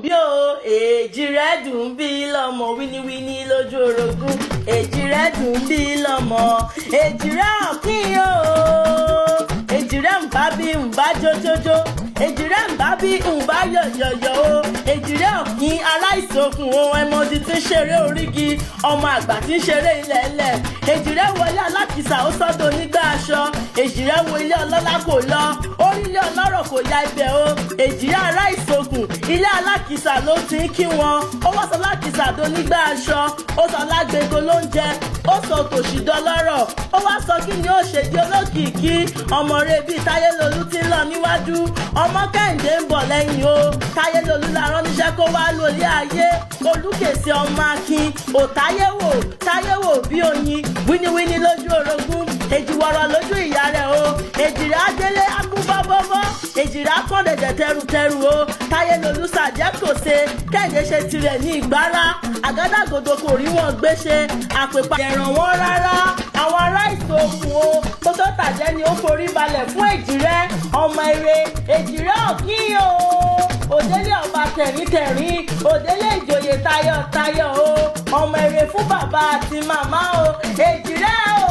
bí o Ejire dùn bí lọ́mọ wíníwíní lójú orogún Ejire dùn bí lọ́mọ Ejire ọ̀kín o Ejire ń bá bí ń bá jójójó Ejire ń bá bí ń bá yọ̀yọ̀yọ̀ o Ejire ọ̀kín aláìsokùn o ẹmọdé tí ń ṣeré Oriki ọmọ àgbà tí ń ṣeré ilẹ̀ẹ́lẹ̀ Ejire wọlé alákìsà ó sọ́dọ̀ onígbà aṣọ Ejire wo ilé ọlọ́lá kò lọ orí ilé ọlọ́rọ̀ kò ya ibẹ̀ o Ejire aláìsokùn ilé alákìsà ló ti ń kí wọn ó wá sọ alákìsà tó nígbà aṣọ ó sọ alágbègbè lóúnjẹ ó sọ tòṣì dọlọ́rọ̀ ó wá sọ kí ni ó ṣe di olókìkí ọmọ rẹ̀ bíi Táyélolú ti ń lọ níwájú ọmọ Kẹ́hìndé ń bọ̀ lẹ́yìn o Táyélolú la rán níṣẹ́ kó wá lórí ayé Olúkèsì ọmọ Akin ò táyéwò bí oyin wíníwíní lójú orogún èjìwọ̀rọ̀ lójú ìyá rẹ̀ o Ejire adélé agúnbọ́bọ́bọ́ Ejire akọ́ndẹ̀dẹ̀ tẹrutẹru o Táyélolú sàjẹ́ kò ṣe Kẹ́hìndé ṣe tirẹ̀ ní ìgbára àgádágodo kò rí wọn gbé ṣe àpèpà ẹ̀ràn wọn rárá àwọn ará ìsòkun o tó tó tàjẹ́ ni ó forí balẹ̀ fún Ejire ọmọ ire Ejire ọ̀kín o òdélé ọba tẹ̀ríntẹ̀rín òdélé ìjòyè tayọ̀tayọ̀ o ọmọ ire fún bàbá àti màmá o Ejire o.